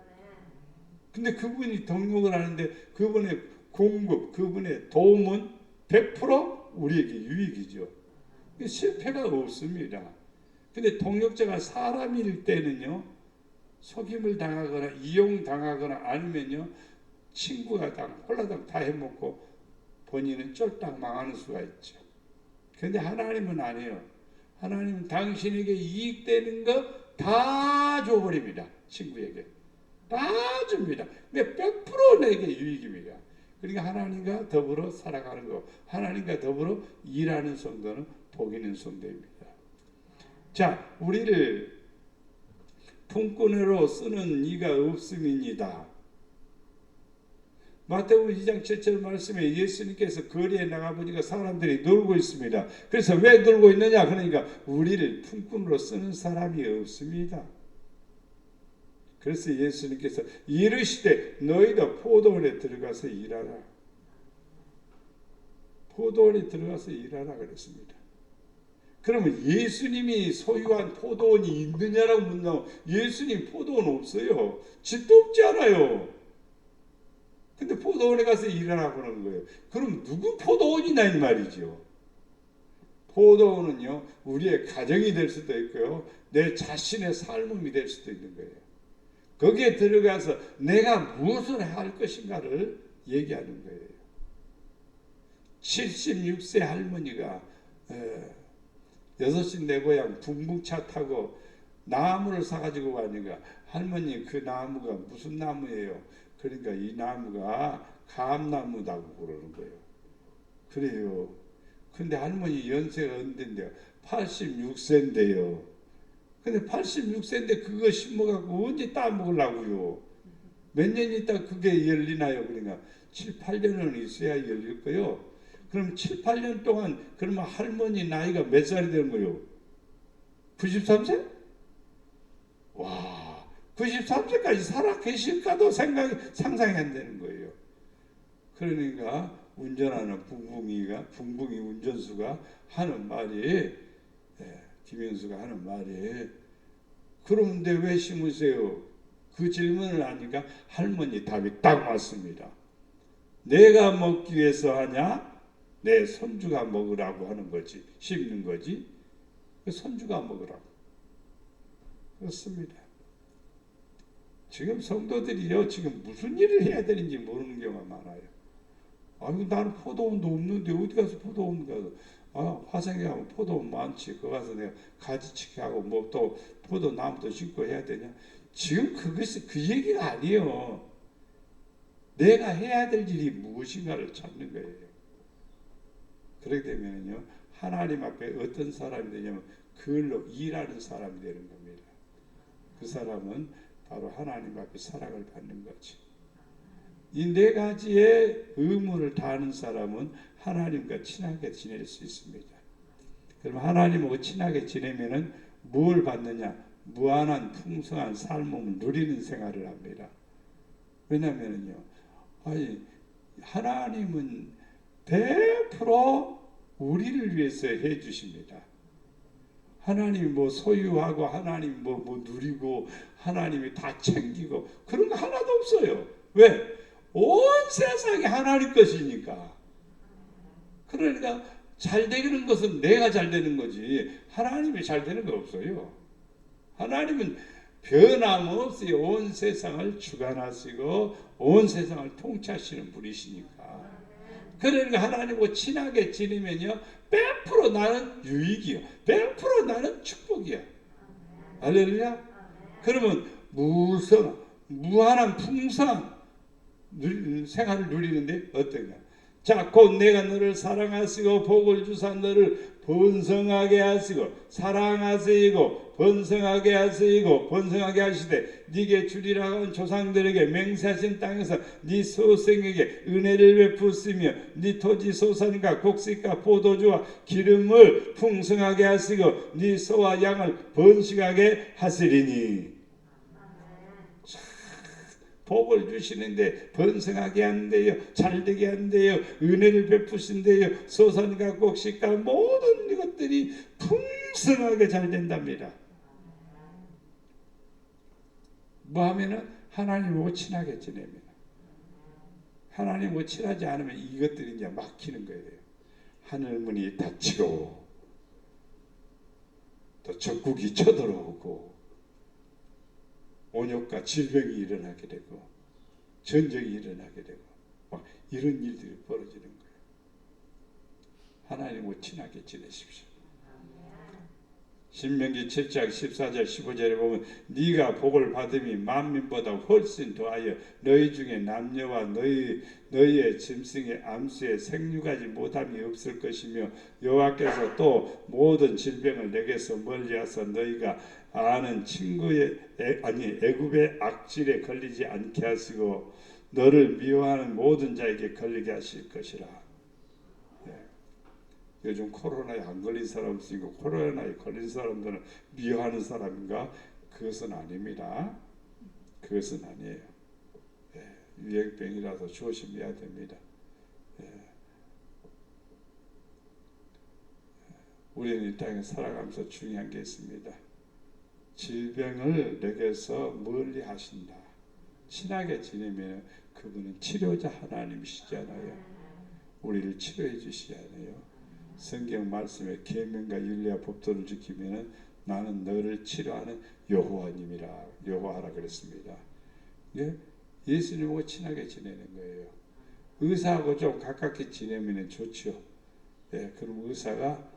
근데 그분이 동력을 하는데 그분의 공급, 그분의 도움은 100% 우리에게 유익이죠. 실패가 없습니다. 근데 동력자가 사람일 때는요, 속임을 당하거나 이용당하거나 아니면요, 친구가 홀라당 다 해먹고 본인은 쫄딱 망하는 수가 있죠. 근데 하나님은 아니에요. 하나님은 당신에게 이익되는 거 다 줘버립니다. 친구에게. 다 줍니다. 100% 내게 유익입니다. 그러니까 하나님과 더불어 살아가는 거, 하나님과 더불어 일하는 성도는 복 있는 성도입니다. 자, 우리를 품꾼으로 쓰는 이가 없음이니이다. 마태복음 2장 7절 말씀에 예수님께서 거리에 나가보니까 사람들이 놀고 있습니다. 그래서 왜 놀고 있느냐? 그러니까 우리를 품꾼으로 쓰는 사람이 없습니다. 그래서 예수님께서 이르시되 너희도 포도원에 들어가서 일하라. 포도원에 들어가서 일하라 그랬습니다. 그러면 예수님이 소유한 포도원이 있느냐라고 묻는다면 예수님 포도원 없어요. 집도 없지 않아요. 근데 포도원에 가서 일하라고 하는 거예요. 그럼 누구 포도원이냐 이 말이죠. 포도원은요, 우리의 가정이 될 수도 있고요, 내 자신의 삶이 될 수도 있는 거예요. 거기에 들어가서 내가 무엇을 할 것인가를 얘기하는 거예요. 76세 할머니가 6시 내 고향 붕붕차 타고 나무를 사가지고 가니까 할머니 그 나무가 무슨 나무예요? 그러니까 이 나무가 감나무다고 그러는 거예요. 그래요. 근데 할머니 연세가 언젠데요? 86세인데요. 근데 86세인데 그거 심어갖고 언제 따먹으려고요? 몇 년 있다 그게 열리나요? 그러니까 7, 8년은 있어야 열릴 거요. 그럼 7, 8년 동안 그러면 할머니 나이가 몇 살이 되는 거예요? 93세? 와, 93세까지 살아 계실까도 상상이 안 되는 거예요. 그러니까 운전하는 붕붕이 운전수가 하는 말이, 김영수가 하는 말이, 그런데 왜 심으세요? 그 질문을 하니까 할머니 답이 딱 맞습니다. 내가 먹기 위해서 하냐? 내 손주가 먹으라고 하는 거지. 심는 거지. 손주가 먹으라고. 그렇습니다. 지금 성도들이요, 지금 무슨 일을 해야 되는지 모르는 경우가 많아요. 아니, 나는 포도원도 없는데 어디 가서 포도원 가서, 화성에 가면 포도원 많지. 거기 가서 내가 가지치기 하고 뭐 또 포도나무도 심고 해야 되냐. 지금 그것이 그 얘기가 아니에요. 내가 해야 될 일이 무엇인가를 찾는 거예요. 그렇게 되면요, 하나님 앞에 어떤 사람이 되냐면 그걸로 일하는 사람이 되는 겁니다. 그 사람은 바로 하나님 앞에 사랑을 받는 거지. 이 네 가지의 의무를 다하는 사람은 하나님과 친하게 지낼 수 있습니다. 그럼 하나님하고 친하게 지내면은 뭘 받느냐? 무한한 풍성한 삶을 누리는 생활을 합니다. 왜냐면은요, 하나님은 100% 우리를 위해서 해 주십니다. 하나님이 뭐 소유하고 하나님이 뭐 누리고 하나님이 다 챙기고 그런 거 하나도 없어요. 왜? 온 세상이 하나님 것이니까. 그러니까 잘 되는 것은 내가 잘 되는 거지 하나님이 잘 되는 거 없어요. 하나님은 변함없이 온 세상을 주관하시고 온 세상을 통치하시는 분이시니까. 그러니까 하나님과 친하게 지내면요, 100% 나는 유익이요, 100% 나는 축복이야. 할렐루야. 그러면 무한한 풍성한 생활을 누리는데 어떤가? 자, 곧 내가 너를 사랑하시고 복을 주사 너를 번성하게 하시고 사랑하시고 번성하게 하시고 번성하게 하시되 네게 주리라고 한 조상들에게 맹세하신 땅에서 네 소생에게 은혜를 베푸시며 네 토지 소산과 곡식과 포도주와 기름을 풍성하게 하시고 네 소와 양을 번식하게 하시리니. 복을 주시는데 번성하게 한대요. 잘되게 한대요. 은혜를 베푸신대요. 소산과 곡식과 모든 것들이 풍성하게 잘 된답니다. 뭐 하면은 하나님하고 친하게 지냅니다. 하나님하고 친하지 않으면 이것들이 이제 막히는 거예요. 하늘문이 닫히고 또 적국이 쳐들어오고 온역과 질병이 일어나게 되고 전쟁이 일어나게 되고 막 이런 일들이 벌어지는 거예요. 하나님과 친하게 지내십시오. 신명기 7장 14절 15절에 보면 네가 복을 받음이 만민보다 훨씬 더하여 너희 중에 남녀와 너희의 짐승의 암수에 생육하지 못함이 없을 것이며 여호와께서 또 모든 질병을 내게서 멀리하사 너희가 아는 애굽의 악질에 걸리지 않게 하시고 너를 미워하는 모든 자에게 걸리게 하실 것이라. 요즘 코로나에 안 걸린 사람 있으니까 코로나에 걸린 사람들은 미워하는 사람인가? 그것은 아닙니다. 그것은 아니에요. 유행병이라서 조심해야 됩니다. 우리는 이 땅에 살아가면서 중요한 게 있습니다. 질병을 내게서 멀리 하신다. 친하게 지내면 그분은 치료자 하나님이시잖아요. 우리를 치료해 주시잖아요. 성경 말씀에 계명과 윤리와 법도를 지키면 나는 너를 치료하는 여호와님이라 여호와라 그랬습니다. 예수님하고 친하게 지내는 거예요. 의사하고 좀 가깝게 지내면 좋죠. 그럼 의사가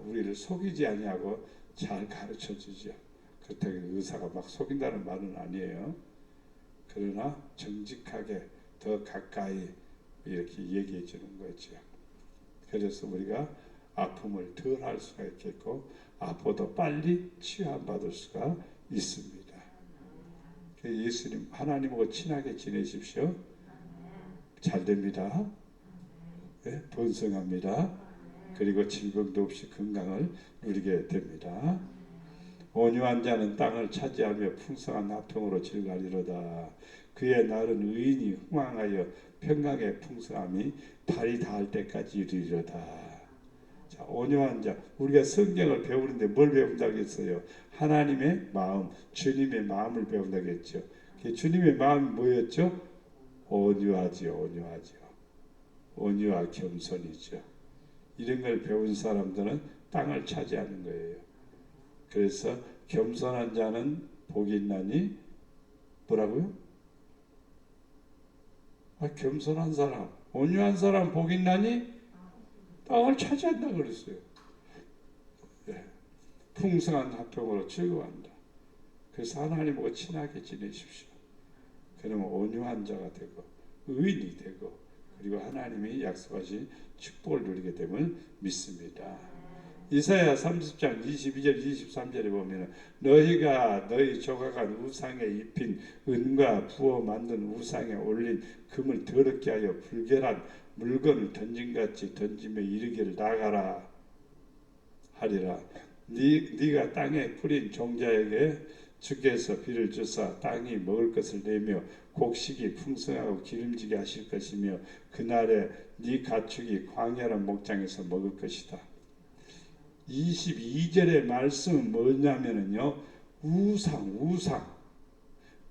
우리를 속이지 아니하고 잘 가르쳐 주죠. 그렇다고 의사가 막 속인다는 말은 아니에요. 그러나 정직하게 더 가까이 이렇게 얘기해 주는 거죠. 그래서 우리가 아픔을 덜 할 수가 있겠고 아파도 빨리 치유받을 수가 있습니다. 예수님 하나님하고 친하게 지내십시오. 잘 됩니다. 번성합니다. 그리고 질병도 없이 건강을 누리게 됩니다. 온유한 자는 땅을 차지하며 풍성한 화평으로 즐거리로다. 그의 날은 의인이 흥왕하여 평강의 풍성함이 달이 닿을 때까지 이르리로다. 자, 온유한 자, 우리가 성경을 배우는데 뭘 배운다고 했어요? 하나님의 마음, 주님의 마음을 배운다고 했죠. 주님의 마음이 뭐였죠? 온유하지요. 온유와 겸손이죠. 이런 걸 배운 사람들은 땅을 차지하는 거예요. 그래서 겸손한 자는 복이 있나니 뭐라고요? 겸손한 사람, 온유한 사람 복이 있나니 땅을 차지한다 그랬어요. 풍성한 화평으로 즐거워한다. 그래서 하나님하고 친하게 지내십시오. 그러면 온유한 자가 되고 의인이 되고 그리고 하나님이 약속하신 축복을 누리게 됨을 믿습니다. 이사야 30장 22절 23절에 보면 너희가 너희 조각한 우상에 입힌 은과 부어 만든 우상에 올린 금을 더럽게 하여 불결한 물건을 던짐같이 던짐에 이르기를 나가라 하리라. 네가 땅에 뿌린 종자에게 주께서 비를 주사 땅이 먹을 것을 내며 곡식이 풍성하고 기름지게 하실 것이며 그날에 네 가축이 광야란 목장에서 먹을 것이다. 22절의 말씀은 뭐냐면요,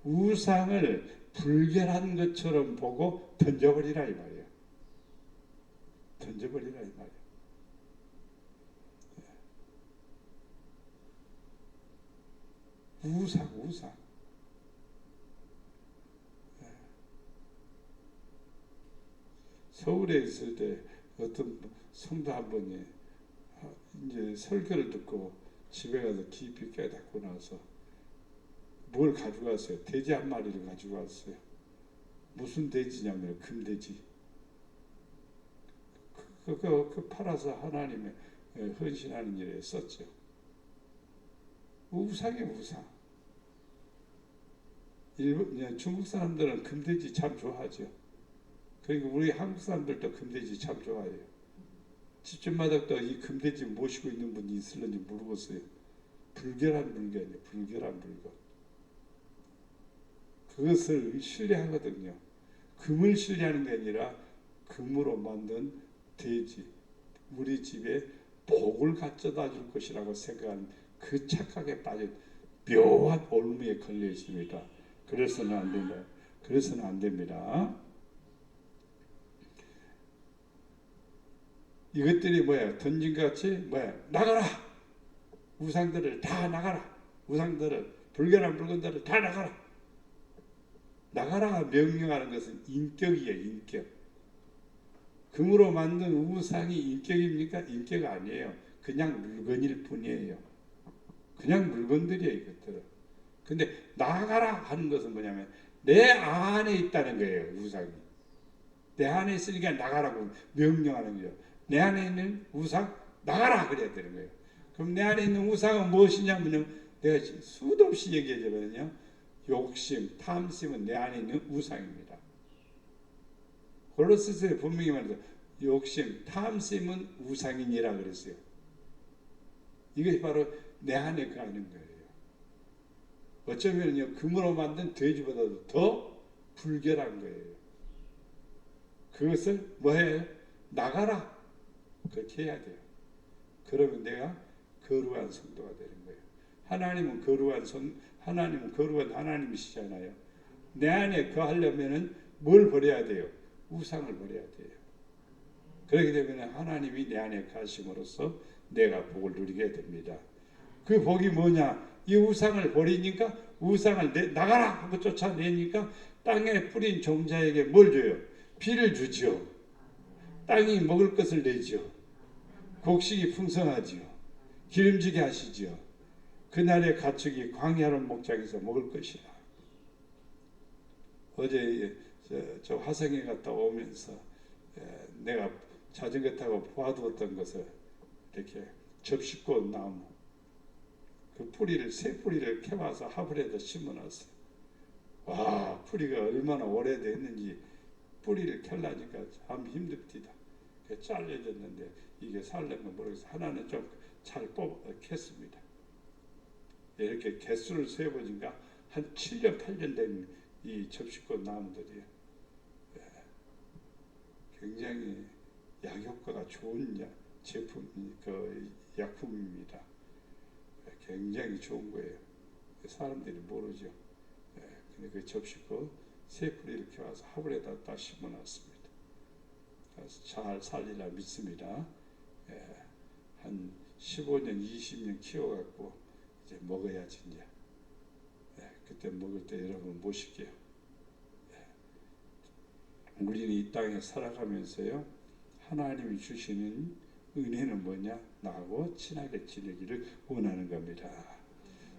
우상을 불결한 것처럼 보고 던져버리라 이 말이에요. 던져버리라 이 말이에요. 우상. 서울에 있을 때 어떤 성도 한 분이 이제 설교를 듣고 집에 가서 깊이 깨닫고 나서 뭘 가져왔어요? 돼지 한 마리를 가지고 왔어요. 무슨 돼지냐면 금돼지. 그 팔아서 하나님의 헌신하는 일에 썼죠. 우상이에요, 우상. 중국 사람들은 금돼지 참 좋아하죠. 그리고 우리 한국 사람들도 금돼지 참 좋아해요. 집집마다 또 이 금돼지 모시고 있는 분이 있을는지 모르겠어요. 불결한 물건이에요. 불결한 물건. 그것을 신뢰하거든요. 금을 신뢰하는 게 아니라 금으로 만든 돼지, 우리 집에 복을 가져다 줄 것이라고 생각하는 그 착각에 빠진 묘한 올무에 걸려 있습니다. 그래서는 안 된다. 그래서는 안 됩니다. 이것들이 뭐야? 던진 것 같이 뭐야? 나가라! 우상들을 다 나가라! 우상들을, 불결한 물건들을 다 나가라! 나가라가 명령하는 것은 인격이에요. 인격. 금으로 만든 우상이 인격입니까? 인격 아니에요. 그냥 물건일 뿐이에요. 그냥 물건들이에요. 이것들은. 근데 나가라 하는 것은 뭐냐면 내 안에 있다는 거예요. 우상이. 내 안에 있으니까 나가라고 명령하는 거예요. 내 안에 있는 우상 나가라 그래야 되는 거예요. 그럼 내 안에 있는 우상은 무엇이냐면요. 내가 수도 없이 얘기해주거든요. 욕심, 탐심은 내 안에 있는 우상입니다. 골로새서에 분명히 말해서 욕심, 탐심은 우상이니라 그랬어요. 이것이 바로 내 안에 가는 거예요. 어쩌면요 금으로 만든 돼지보다도 더 불결한 거예요. 그것을 뭐해요? 나가라. 그렇게 해야 돼요. 그러면 내가 거룩한 성도가 되는 거예요. 하나님은 거룩한 하나님이시잖아요. 내 안에 거하려면은 뭘 버려야 돼요? 우상을 버려야 돼요. 그렇게 되면 하나님이 내 안에 가심으로써 내가 복을 누리게 됩니다. 그 복이 뭐냐? 이 우상을 버리니까 우상을 나가라 하고 쫓아내니까 땅에 뿌린 종자에게 뭘 줘요? 비를 주죠. 땅이 먹을 것을 내죠. 곡식이 풍성하지요. 기름지게 하시지요. 그날의 가축이 광야로 목장에서 먹을 것이라. 어제 저 화성에 갔다 오면서 내가 자전거 타고 보아두었던 것을 이렇게 접시꽃 나무 그 뿌리를 새 뿌리를 캐와서 화분에다 심어놨어요. 와 뿌리가 얼마나 오래됐는지 뿌리를 캘라니까 참 힘듭니다. 잘려졌는데 이게 살려면 모르겠어요. 하나는 좀 잘 캤습니다. 이렇게 개수를 세어보니까 한 7년 8년 된 이 접시꽃 나무들이에요. 굉장히 약효과가 좋은 제품, 약품입니다. 굉장히 좋은 거예요. 사람들이 모르죠. 근데 그 접시꽃 새 뿌리를 켜와서 화분에다 딱 심어놨습니다. 그래서 잘 살리라 믿습니다. 한 15년, 20년 키워갖고 이제 먹어야지 이제. 그때 먹을 때 여러분 모실게요. 우리는 이 땅에 살아가면서요 하나님이 주시는 은혜는 뭐냐? 나하고 친하게 지내기를 원하는 겁니다.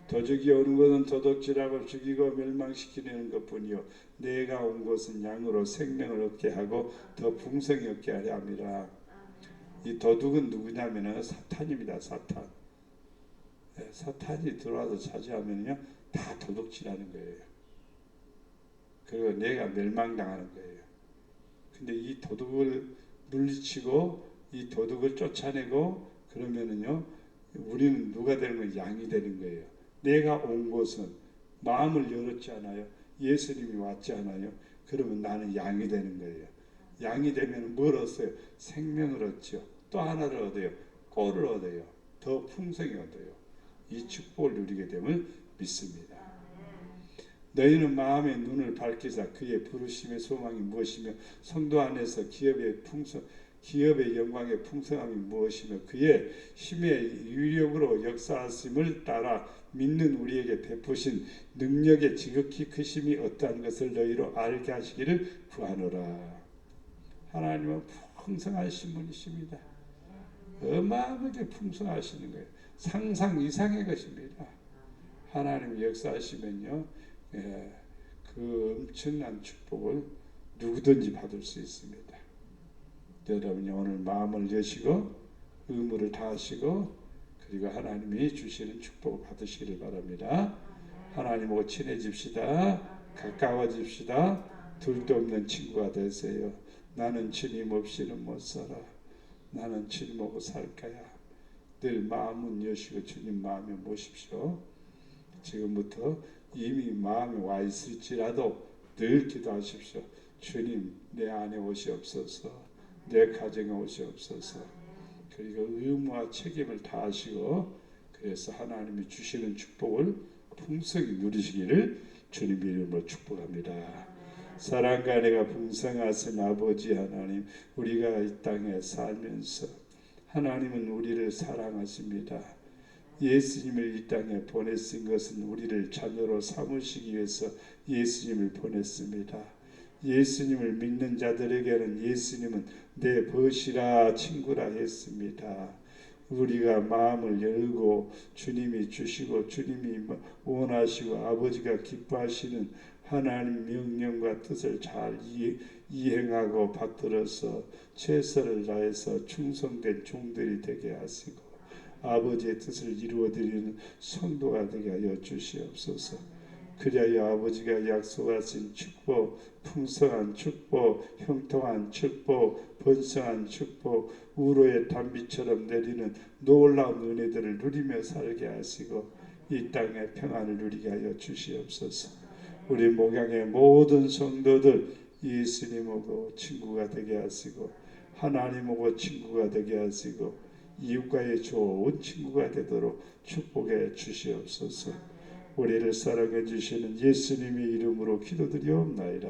도적이 오는 것은 도둑질하고 죽이고 멸망시키는 것뿐이요 내가 온 것은 양으로 생명을 얻게 하고 더 풍성히 얻게 하려 함이라. 이 도둑은 누구냐면은 사탄입니다. 사탄. 사탄이 들어와서 차지하면요 다 도둑질하는 거예요. 그리고 내가 멸망당하는 거예요. 근데 이 도둑을 물리치고 이 도둑을 쫓아내고 그러면은요 우리는 누가 되는 거예요? 양이 되는 거예요. 내가 온 곳은 마음을 열었지 않아요? 예수님이 왔지 않아요? 그러면 나는 양이 되는 거예요. 양이 되면 뭘 얻어요? 생명을 얻죠. 또 하나를 얻어요. 꼴을 얻어요. 더 풍성히 얻어요. 이 축복을 누리게 됨을 믿습니다. 너희는 마음의 눈을 밝히사 그의 부르심의 소망이 무엇이며 성도 안에서 기업의 영광의 풍성함이 무엇이며 그의 힘의 유력으로 역사하심을 따라 믿는 우리에게 베푸신 능력의 지극히 크심이 어떠한 것을 너희로 알게 하시기를 구하노라. 하나님은 풍성하신 분이십니다. 어마어마하게 풍성하시는 거예요. 상상 이상의 것입니다. 하나님 역사하시면요 그 엄청난 축복을 누구든지 받을 수 있습니다. 여러분이 오늘 마음을 여시고 의무를 다하시고 그리고 하나님이 주시는 축복을 받으시기를 바랍니다. 하나님하고 친해집시다. 가까워집시다. 둘도 없는 친구가 되세요. 나는 주님 없이는 못 살아. 나는 주님하고 살 거야. 늘 마음은 여시고 주님 마음에 모십시오. 지금부터 이미 마음에 와 있을지라도 늘 기도하십시오. 주님, 내 안에 오시옵소서, 내 가정에 오시옵소서. 그리고 의무와 책임을 다하시고 그래서 하나님이 주시는 축복을 풍성히 누리시기를 주님 이름으로 축복합니다. 사랑과 은혜가 풍성하신 아버지 하나님, 우리가 이 땅에 살면서 하나님은 우리를 사랑하십니다. 예수님을 이 땅에 보내신 것은 우리를 자녀로 삼으시기 위해서 예수님을 보냈습니다. 예수님을 믿는 자들에게는 예수님은 내 벗이라 친구라 했습니다. 우리가 마음을 열고 주님이 주시고 주님이 원하시고 아버지가 기뻐하시는 하나님 명령과 뜻을 잘 이행하고 받들어서 최선을 다해서 충성된 종들이 되게 하시고 아버지의 뜻을 이루어드리는 성도가 되게 하여 주시옵소서. 그리하여 아버지가 약속하신 축복, 풍성한 축복, 형통한 축복, 번성한 축복, 우로의 단비처럼 내리는 놀라운 은혜들을 누리며 살게 하시고 이 땅에 평안을 누리게 하여 주시옵소서. 우리 목양의 모든 성도들 예수님하고 친구가 되게 하시고 하나님하고 친구가 되게 하시고 이웃과의 좋은 친구가 되도록 축복해 주시옵소서. 우리를 사랑해 주시는 예수님의 이름으로 기도드리옵나이다.